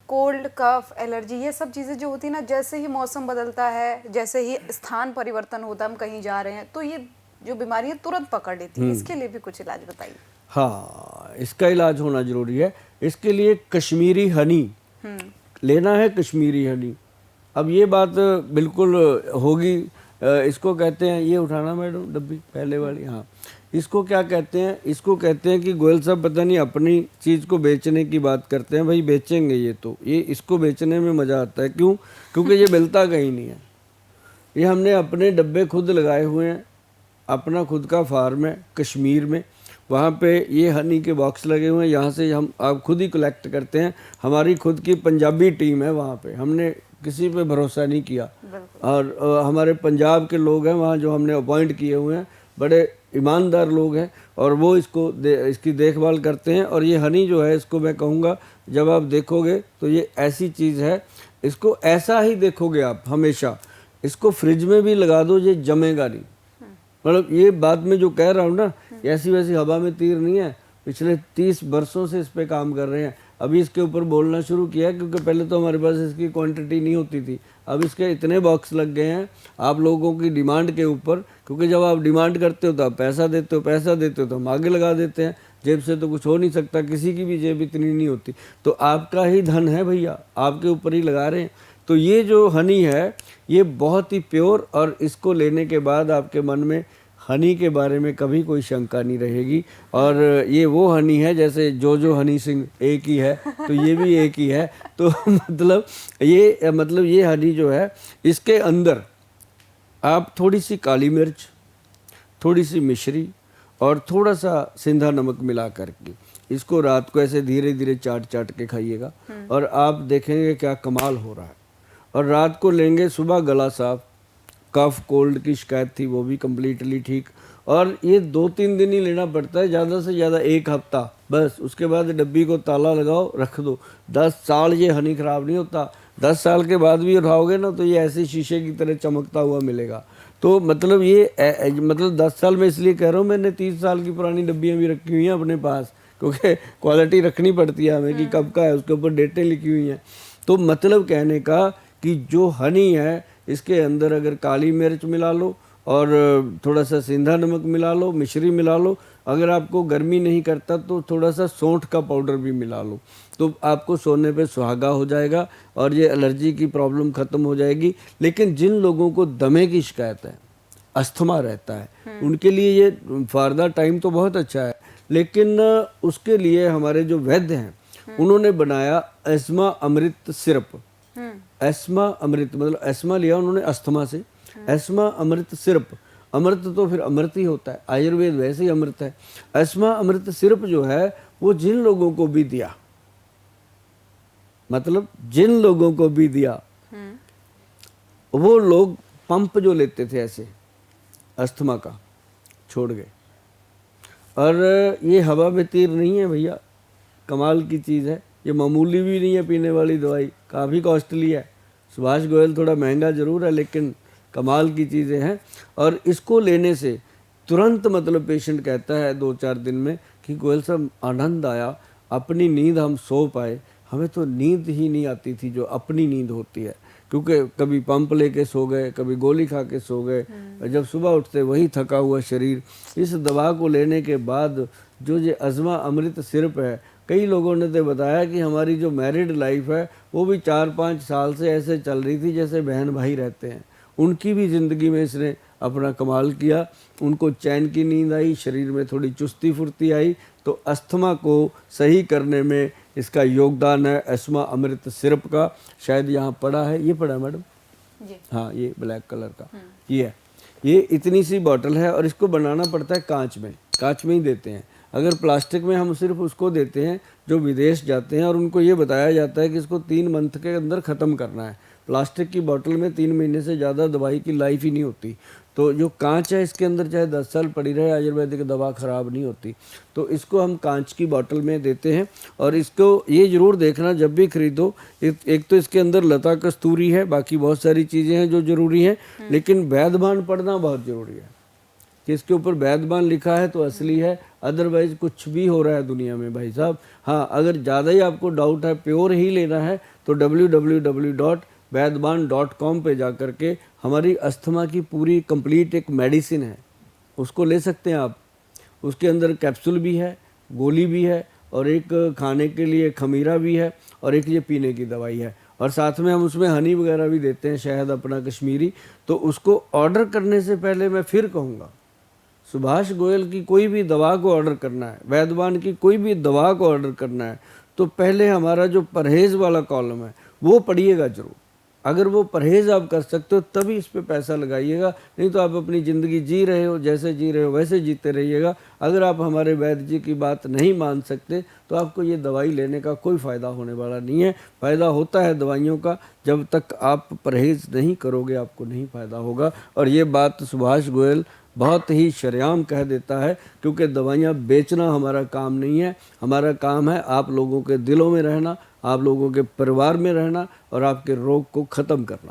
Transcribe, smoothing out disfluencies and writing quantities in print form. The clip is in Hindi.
कोल्ड कफ एलर्जी ये सब चीज़ें जो होती है ना, जैसे ही मौसम बदलता है, जैसे ही स्थान परिवर्तन होता है, हम कहीं जा रहे हैं तो ये जो बीमारी है तुरंत पकड़ लेती है। इसके लिए भी कुछ इलाज बताइए। हाँ, इसका इलाज होना जरूरी है। इसके लिए कश्मीरी हनी लेना है, कश्मीरी हनी। अब ये बात बिल्कुल होगी, इसको कहते हैं, ये उठाना मैडम डब्बी पहले वाली, हाँ, इसको क्या कहते हैं? इसको कहते हैं कि गोयल साहब पता नहीं अपनी चीज़ को बेचने की बात करते हैं। भाई बेचेंगे ये तो, ये इसको बेचने में मज़ा आता है। क्यों? क्योंकि ये मिलता कहीं नहीं है। ये हमने अपने डब्बे खुद लगाए हुए हैं, अपना खुद का फार्म है कश्मीर में, वहाँ पे ये हनी के बॉक्स लगे हुए हैं। यहाँ से हम आप खुद ही कलेक्ट करते हैं। हमारी खुद की पंजाबी टीम है वहाँ पे, हमने किसी पे भरोसा नहीं किया। और हमारे पंजाब के लोग हैं वहाँ जो हमने अपॉइंट किए हुए हैं, बड़े ईमानदार लोग हैं, और वो इसकी देखभाल करते हैं। और ये हनी जो है, इसको मैं कहूँगा जब आप देखोगे तो ये ऐसी चीज़ है, इसको ऐसा ही देखोगे आप हमेशा। इसको फ्रिज में भी लगा दो, ये जमेगा नहीं। मतलब ये बात मैं जो कह रहा हूँ ना, ऐसी वैसी हवा में तीर नहीं है। पिछले 30 वर्षों से इस पे काम कर रहे हैं। अभी इसके ऊपर बोलना शुरू किया क्योंकि पहले तो हमारे पास इसकी क्वांटिटी नहीं होती थी। अब इसके इतने बॉक्स लग गए हैं आप लोगों की डिमांड के ऊपर, क्योंकि जब आप डिमांड करते हो तो आप पैसा देते हो तो हम आगे लगा देते हैं। जेब से तो कुछ हो नहीं सकता, किसी की भी जेब इतनी नहीं होती। तो आपका ही धन है भैया, आपके ऊपर ही लगा रहे हैं। तो ये जो हनी है ये बहुत ही प्योर, और इसको लेने के बाद आपके मन में हनी के बारे में कभी कोई शंका नहीं रहेगी। और ये वो हनी है जैसे जो हनी सिंह एक ही है, तो ये भी एक ही है। तो मतलब ये हनी जो है, इसके अंदर आप थोड़ी सी काली मिर्च, थोड़ी सी मिश्री और थोड़ा सा सिंधा नमक मिला करके इसको रात को ऐसे धीरे धीरे चाट के खाइएगा, और आप देखेंगे क्या कमाल हो रहा है। और रात को लेंगे, सुबह गला साफ, कफ कोल्ड की शिकायत थी वो भी कम्प्लीटली ठीक। और ये 2-3 दिन ही लेना पड़ता है, ज़्यादा से ज़्यादा 1 हफ्ता बस। उसके बाद डब्बी को ताला लगाओ, रख दो। 10 साल ये हनी ख़राब नहीं होता। 10 साल के बाद भी उठाओगे ना तो ये ऐसे शीशे की तरह चमकता हुआ मिलेगा। तो मतलब ये मतलब 10 साल में इसलिए कह रहा हूँ, मैंने 30 साल की पुरानी डब्बियाँ भी रखी हुई हैं अपने पास, क्योंकि क्वालिटी रखनी पड़ती है हमें कि कब का है, उसके ऊपर डेटें लिखी हुई हैं। तो मतलब कहने का कि जो हनी है इसके अंदर अगर काली मिर्च मिला लो और थोड़ा सा सिंधा नमक मिला लो, मिश्री मिला लो, अगर आपको गर्मी नहीं करता तो थोड़ा सा सौंठ का पाउडर भी मिला लो, तो आपको सोने पे सुहागा हो जाएगा और ये एलर्जी की प्रॉब्लम ख़त्म हो जाएगी। लेकिन जिन लोगों को दमे की शिकायत है, अस्थमा रहता है, उनके लिए ये फार्दा टाइम तो बहुत अच्छा है। लेकिन उसके लिए हमारे जो वैद्य हैं उन्होंने बनाया एस्मा अमृत सिरप। एस्मा अमृत मतलब एस्मा लिया उन्होंने अस्थमा से, एस्मा अमृत सिरप। अमृत तो फिर अमृत ही होता है, आयुर्वेद वैसे ही अमृत है। एस्मा अमृत सिरप जो है वो जिन लोगों को भी दिया, मतलब जिन लोगों को भी दिया, वो लोग पंप जो लेते थे ऐसे अस्थमा का छोड़ गए। और ये हवा में तीर नहीं है भैया, कमाल की चीज़ है। ये मामूली भी नहीं है पीने वाली दवाई, काफ़ी कॉस्टली है। सुभाष गोयल थोड़ा महंगा ज़रूर है लेकिन कमाल की चीज़ें हैं। और इसको लेने से तुरंत मतलब पेशेंट कहता है 2-4 दिन में कि गोयल साहब आनंद आया, अपनी नींद हम सो पाए। हमें तो नींद ही नहीं आती थी जो अपनी नींद होती है, क्योंकि कभी पंप लेके सो गए, कभी गोली खा के सो गए, जब सुबह उठते वही थका हुआ शरीर। इस दवा को लेने के बाद जो ये अज़मा अमृत सिरप है, कई लोगों ने तो बताया कि हमारी जो मैरिड लाइफ है वो भी 4-5 साल से ऐसे चल रही थी जैसे बहन भाई रहते हैं। उनकी भी ज़िंदगी में इसने अपना कमाल किया, उनको चैन की नींद आई, शरीर में थोड़ी चुस्ती फुर्ती आई। तो अस्थमा को सही करने में इसका योगदान है एस्मा अमृत सिरप का। शायद यहाँ पड़ा है, ये पड़ा है मैडम जी, हाँ, ये ब्लैक कलर का ये है। ये इतनी सी बॉटल है और इसको बनाना पड़ता है कांच में ही देते हैं। अगर प्लास्टिक में हम सिर्फ उसको देते हैं जो विदेश जाते हैं, और उनको ये बताया जाता है कि इसको 3 मंथ के अंदर ख़त्म करना है। प्लास्टिक की बोतल में 3 महीने से ज़्यादा दवाई की लाइफ ही नहीं होती। तो जो कांच है इसके अंदर चाहे 10 साल पड़ी रहे, आयुर्वेदिक दवा ख़राब नहीं होती। तो इसको हम कांच की बोतल में देते हैं। और इसको ये ज़रूर देखना जब भी खरीदो, एक तो इसके अंदर लता कस्तूरी है, बाकी बहुत सारी चीज़ें हैं जो ज़रूरी हैं, लेकिन वैद्यमान पढ़ना बहुत ज़रूरी है कि इसके ऊपर वैद्यमान लिखा है तो असली है, अदरवाइज कुछ भी हो रहा है दुनिया में भाई साहब। हाँ, अगर ज़्यादा ही आपको डाउट है, प्योर ही लेना है, तो www.वैद्यबान.com पे जा कर के हमारी अस्थमा की पूरी कंप्लीट एक मेडिसिन है, उसको ले सकते हैं आप। उसके अंदर कैप्सूल भी है, गोली भी है, और एक खाने के लिए खमीरा भी है, और एक ये पीने की दवाई है, और साथ में हम उसमें हनी वगैरह भी देते हैं, शहद अपना कश्मीरी। तो उसको ऑर्डर करने से पहले मैं फिर कहूँगा, सुभाष गोयल की कोई भी दवा को ऑर्डर करना है, वैद्यबान की कोई भी दवा को ऑर्डर करना है, तो पहले हमारा जो परहेज़ वाला कॉलम है वो पढ़िएगा जरूर। अगर वो परहेज़ आप कर सकते हो तभी इस पे पैसा लगाइएगा, नहीं तो आप अपनी ज़िंदगी जी रहे हो, जैसे जी रहे हो वैसे जीते रहिएगा। अगर आप हमारे वैद्य जी की बात नहीं मान सकते तो आपको ये दवाई लेने का कोई फ़ायदा होने वाला नहीं है। फ़ायदा होता है दवाइयों का, जब तक आप परहेज़ नहीं करोगे आपको नहीं फ़ायदा होगा। और ये बात सुभाष गोयल बहुत ही शरेआम कह देता है, क्योंकि दवाइयाँ बेचना हमारा काम नहीं है। हमारा काम है आप लोगों के दिलों में रहना, आप लोगों के परिवार में रहना, और आपके रोग को ख़त्म करना।